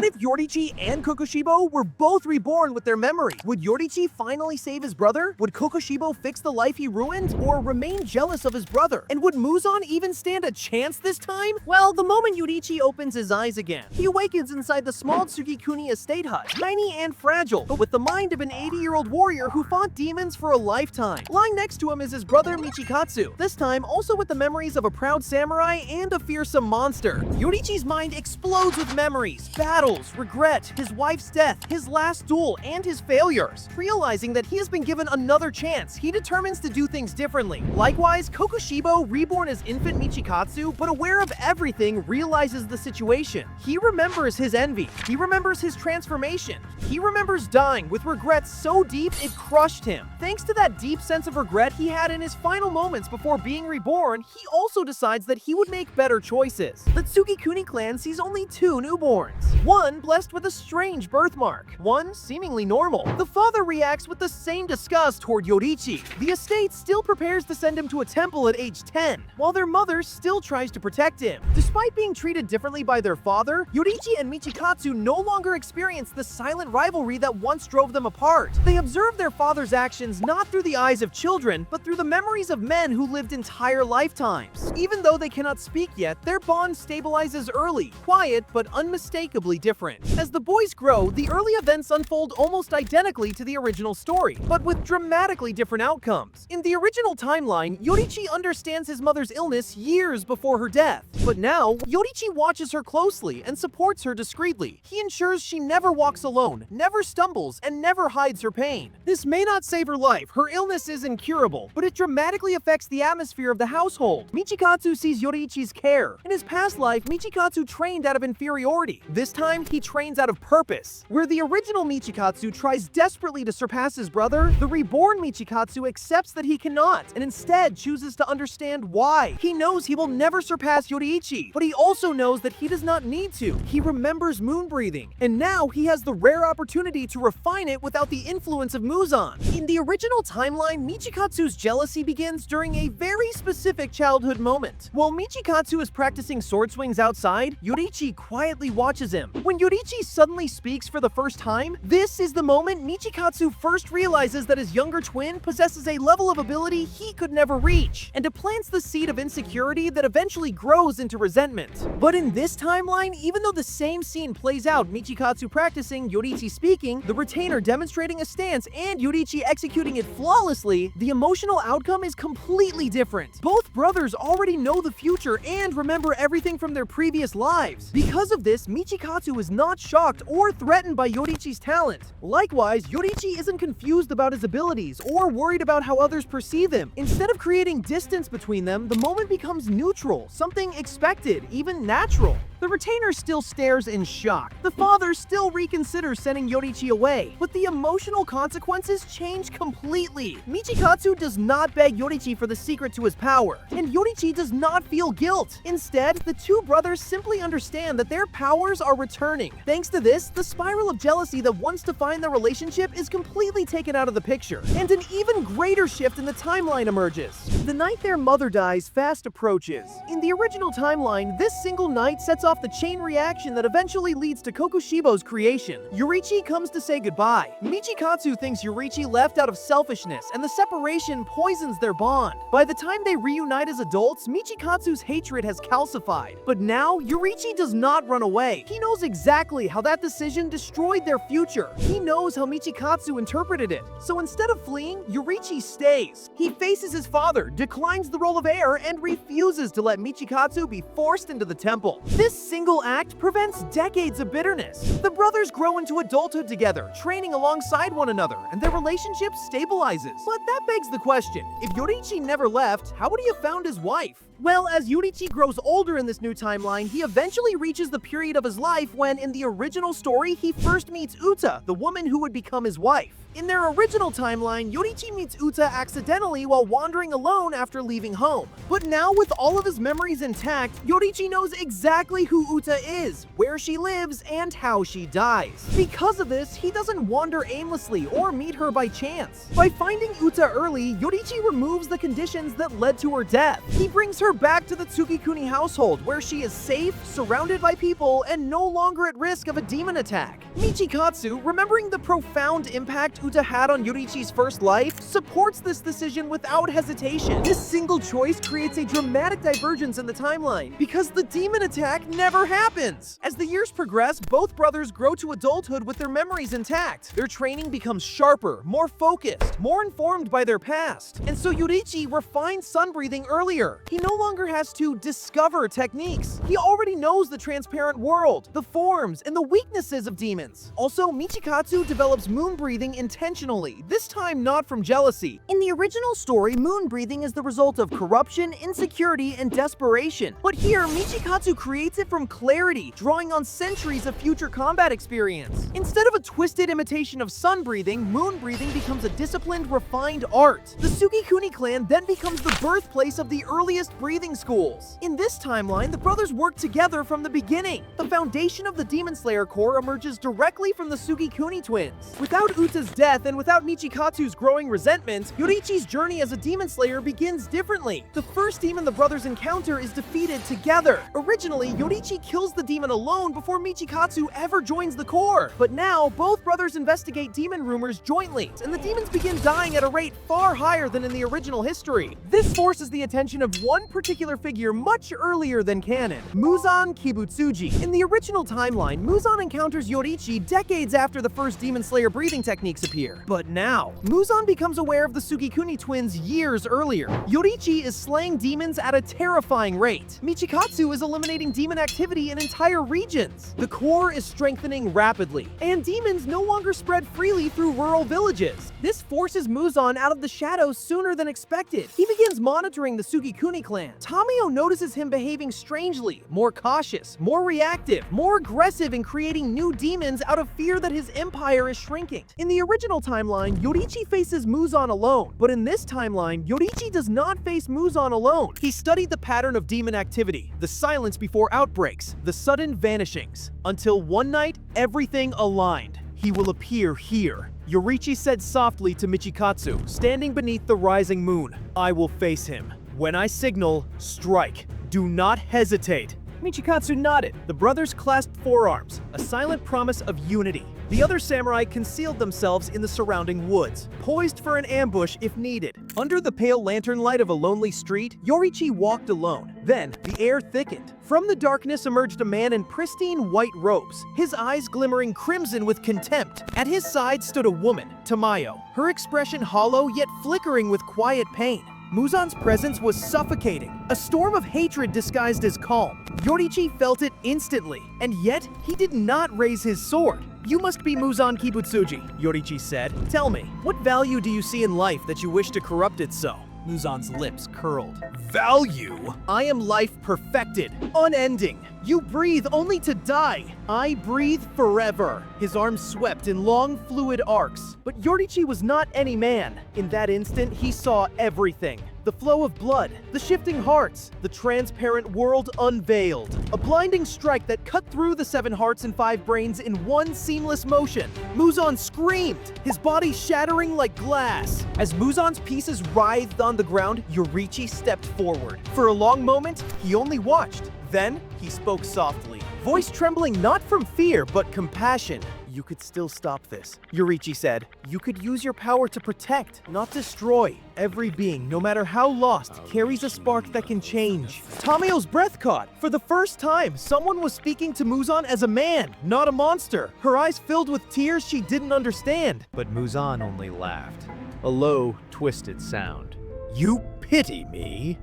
if Yoriichi and Kokushibo were both reborn with their memory? Would Yoriichi finally save his brother? Would Kokushibo fix the life he ruined, or remain jealous of his brother? And would Muzan even stand a chance this time? Well, the moment Yoriichi opens his eyes again, he awakens inside the small Tsukikuni estate hut, tiny and fragile, but with the mind of an 80-year-old warrior who fought demons for a lifetime. Lying next to him is his brother Michikatsu, this time also with the memories of a proud samurai and a fearsome monster. Yoriichi's mind explodes with memories, battles, regret, his wife's death, his last duel, and his failures. Realizing that he has been given another chance, he determines to do things differently. Likewise, Kokushibo, reborn as infant Michikatsu, but aware of everything, realizes the situation. He remembers his envy. He remembers his transformation. He remembers dying with regrets so deep it crushed him. Thanks to that deep sense of regret he had in his final moments before being reborn, he also decides that he would make better choices. The Tsukikuni clan sees only two newborns. One blessed with a strange birthmark, one seemingly normal. The father reacts with the same disgust toward Yoriichi. The estate still prepares to send him to a temple at age 10, while their mother still tries to protect him. Despite being treated differently by their father, Yoriichi and Michikatsu no longer experience the silent rivalry that once drove them apart. They observe their father's actions not through the eyes of children, but through the memories of men who lived entire lifetimes. Even though they cannot speak yet, their bond stabilizes early, quiet but unmistakably different. As the boys grow, the early events unfold almost identically to the original story, but with dramatically different outcomes. In the original timeline, Yoriichi understands his mother's illness years before her death. But now, Yoriichi watches her closely and supports her discreetly. He ensures she never walks alone, never stumbles, and never hides her pain. This may not save her life, her illness is incurable, but it dramatically affects the atmosphere of the household. Michikatsu sees Yoriichi's care. In his past life, Michikatsu trained out of inferiority. This time, he trains out of purpose. Where the original Michikatsu tries desperately to surpass his brother, the reborn Michikatsu accepts that he cannot, and instead chooses to understand why. He knows he will never surpass Yoriichi, but he also knows that he does not need to. He remembers moon breathing, and now he has the rare opportunity to refine it without the influence of Muzan. In the original timeline, Michikatsu's jealousy begins during a very specific childhood moment. While Michikatsu is practicing sword swings outside, Yoriichi quietly watches him. When Yoriichi suddenly speaks for the first time, this is the moment Michikatsu first realizes that his younger twin possesses a level of ability he could never reach, and it plants the seed of insecurity that eventually grows into resentment. But in this timeline, even though the same scene plays out, Michikatsu practicing, Yoriichi speaking, the retainer demonstrating a stance, and Yoriichi executing it flawlessly, the emotional outcome is completely different. Both brothers already know the future and remember everything from their previous lives. Because of this, Michikatsu is not shocked or threatened by Yoriichi's talent. Likewise, Yoriichi isn't confused about his abilities or worried about how others perceive him. Instead of creating distance between them, the moment becomes neutral, something expected, even natural. The retainer still stares in shock. The father still reconsiders sending Yoriichi away, but the emotional consequences change completely. Michikatsu does not beg Yoriichi for the secret to his power, and Yoriichi does not feel guilt. Instead, the two brothers simply understand that their powers are returning. Thanks to this, the spiral of jealousy that once defined their relationship is completely taken out of the picture, and an even greater shift in the timeline emerges. The night their mother dies fast approaches. In the original timeline, this single night sets off the chain reaction that eventually leads to Kokushibo's creation. Yoriichi comes to say goodbye. Michikatsu thinks Yoriichi left out of selfishness, and the separation poisons their bond. By the time they reunite as adults, Michikatsu's hatred has calcified. But now, Yoriichi does not run away. He knows exactly how that decision destroyed their future. He knows how Michikatsu interpreted it. So instead of fleeing, Yoriichi stays. He faces his father, declines the role of heir, and refuses to let Michikatsu be forced into the temple. This single act prevents decades of bitterness. The brothers grow into adulthood together, training alongside one another, and their relationship stabilizes. But that begs the question, if Yoriichi never left, how would he have found his wife? Well, as Yoriichi grows older in this new timeline, he eventually reaches the period of his life when, in the original story, he first meets Uta, the woman who would become his wife. In their original timeline, Yoriichi meets Uta accidentally while wandering alone after leaving home. But now, with all of his memories intact, Yoriichi knows exactly who Uta is, where she lives, and how she dies. Because of this, he doesn't wander aimlessly or meet her by chance. By finding Uta early, Yoriichi removes the conditions that led to her death. He brings her her back to the Tsukikuni household, where she is safe, surrounded by people, and no longer at risk of a demon attack. Michikatsu, remembering the profound impact Uta had on Yoriichi's first life, supports this decision without hesitation. This single choice creates a dramatic divergence in the timeline, because the demon attack never happens. As the years progress, both brothers grow to adulthood with their memories intact. Their training becomes sharper, more focused, more informed by their past. And so Yoriichi refines sun breathing earlier. He no longer has to discover techniques. He already knows the transparent world, the forms, and the weaknesses of demons. Also, Michikatsu develops moon breathing intentionally, this time not from jealousy. In the original story, moon breathing is the result of corruption, insecurity, and desperation. But here, Michikatsu creates it from clarity, drawing on centuries of future combat experience. Instead of a twisted imitation of sun breathing, moon breathing becomes a disciplined, refined art. The Tsukikuni clan then becomes the birthplace of the earliest breathing schools. In this timeline, the brothers work together from the beginning. The foundation of the Demon Slayer Corps emerges directly from the Tsukikuni twins. Without Uta's death and without Michikatsu's growing resentment, Yoriichi's journey as a Demon Slayer begins differently. The first demon the brothers encounter is defeated together. Originally, Yoriichi kills the demon alone before Michikatsu ever joins the Corps. But now, both brothers investigate demon rumors jointly, and the demons begin dying at a rate far higher than in the original history. This forces the attention of one particular figure much earlier than canon, Muzan Kibutsuji. In the original timeline, Muzan encounters Yoriichi decades after the first Demon Slayer breathing techniques appear. But now, Muzan becomes aware of the Tsukikuni twins years earlier. Yoriichi is slaying demons at a terrifying rate. Michikatsu is eliminating demon activity in entire regions. The core is strengthening rapidly, and demons no longer spread freely through rural villages. This forces Muzan out of the shadows sooner than expected. He begins monitoring the Tsukikuni clan. Tamio notices him behaving strangely, more cautious, more reactive, more aggressive in creating new demons out of fear that his empire is shrinking. In the original timeline, Yoriichi faces Muzan alone, but in this timeline, Yoriichi does not face Muzan alone. He studied the pattern of demon activity, the silence before outbreaks, the sudden vanishings, until one night, everything aligned. He will appear here. Yoriichi said softly to Michikatsu, standing beneath the rising moon, "I will face him. When I signal, strike. Do not hesitate." Michikatsu nodded. The brothers clasped forearms, a silent promise of unity. The other samurai concealed themselves in the surrounding woods, poised for an ambush if needed. Under the pale lantern light of a lonely street, Yoriichi walked alone. Then, the air thickened. From the darkness emerged a man in pristine white robes, his eyes glimmering crimson with contempt. At his side stood a woman, Tamayo, her expression hollow yet flickering with quiet pain. Muzan's presence was suffocating, a storm of hatred disguised as calm. Yoriichi felt it instantly, and yet he did not raise his sword. "You must be Muzan Kibutsuji," Yoriichi said. "Tell me, what value do you see in life that you wish to corrupt it so?" Muzan's lips curled. "Value? I am life perfected, unending. You breathe only to die. I breathe forever." His arms swept in long, fluid arcs. But Yoriichi was not any man. In that instant, he saw everything. The flow of blood, the shifting hearts, the transparent world unveiled. A blinding strike that cut through the 7 hearts and 5 brains in one seamless motion. Muzan screamed, his body shattering like glass. As Muzan's pieces writhed on the ground, Yoriichi stepped forward. For a long moment, he only watched. Then, he spoke softly, voice trembling not from fear, but compassion. "You could still stop this," Yoriichi said. "You could use your power to protect, not destroy. Every being, no matter how lost, carries a spark that can change." Tamayo's breath caught. For the first time, someone was speaking to Muzan as a man, not a monster. Her eyes filled with tears she didn't understand. But Muzan only laughed. A low, twisted sound. "You pity me?"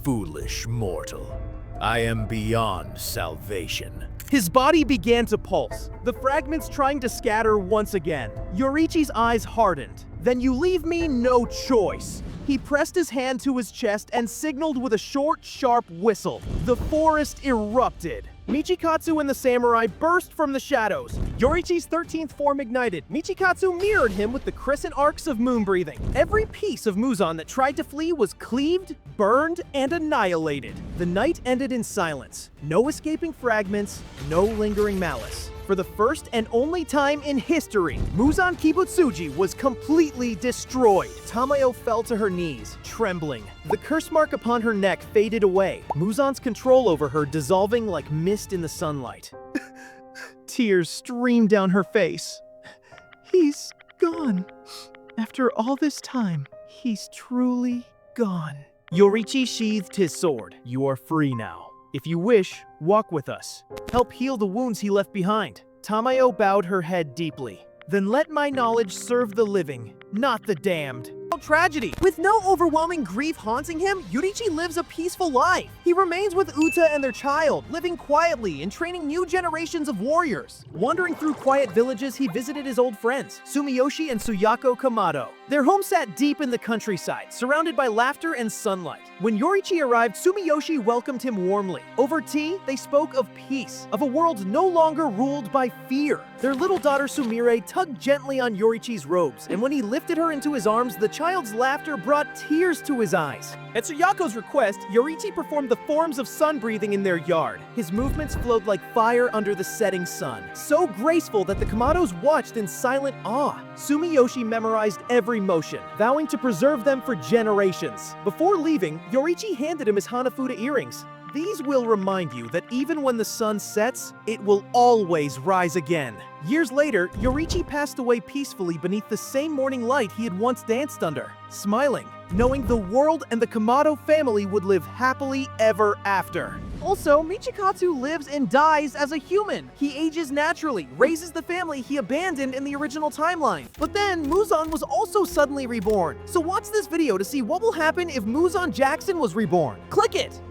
"Foolish mortal. I am beyond salvation." His body began to pulse, the fragments trying to scatter once again. Yoriichi's eyes hardened. "Then you leave me no choice." He pressed his hand to his chest and signaled with a short, sharp whistle. The forest erupted. Michikatsu and the samurai burst from the shadows. Yoriichi's 13th form ignited. Michikatsu mirrored him with the crescent arcs of moon breathing. Every piece of Muzan that tried to flee was cleaved, burned, and annihilated. The night ended in silence. No escaping fragments, no lingering malice. For the first and only time in history, Muzan Kibutsuji was completely destroyed. Tamayo fell to her knees, trembling. The curse mark upon her neck faded away, Muzan's control over her dissolving like mist in the sunlight. Tears streamed down her face. He's gone. After all this time, he's truly gone. Yoriichi sheathed his sword. You are free now. If you wish, walk with us. Help heal the wounds he left behind. Tamayo bowed her head deeply. Then let my knowledge serve the living, not the damned. Tragedy. With no overwhelming grief haunting him, Yoriichi lives a peaceful life. He remains with Uta and their child, living quietly and training new generations of warriors. Wandering through quiet villages, he visited his old friends, Sumiyoshi and Suyako Kamado. Their home sat deep in the countryside, surrounded by laughter and sunlight. When Yoriichi arrived, Sumiyoshi welcomed him warmly. Over tea, they spoke of peace, of a world no longer ruled by fear. Their little daughter Sumire tugged gently on Yoriichi's robes, and when he lifted her into his arms, the child's laughter brought tears to his eyes. At Suyako's request, Yoriichi performed the forms of sun breathing in their yard. His movements flowed like fire under the setting sun, so graceful that the Kamados watched in silent awe. Sumiyoshi memorized every motion, vowing to preserve them for generations. Before leaving, Yoriichi handed him his Hanafuda earrings. These will remind you that even when the sun sets, it will always rise again. Years later, Yoriichi passed away peacefully beneath the same morning light he had once danced under, smiling, knowing the world and the Kamado family would live happily ever after. Also, Michikatsu lives and dies as a human. He ages naturally, raises the family he abandoned in the original timeline. But then, Muzan was also suddenly reborn. So watch this video to see what will happen if Muzan Jackson was reborn. Click it!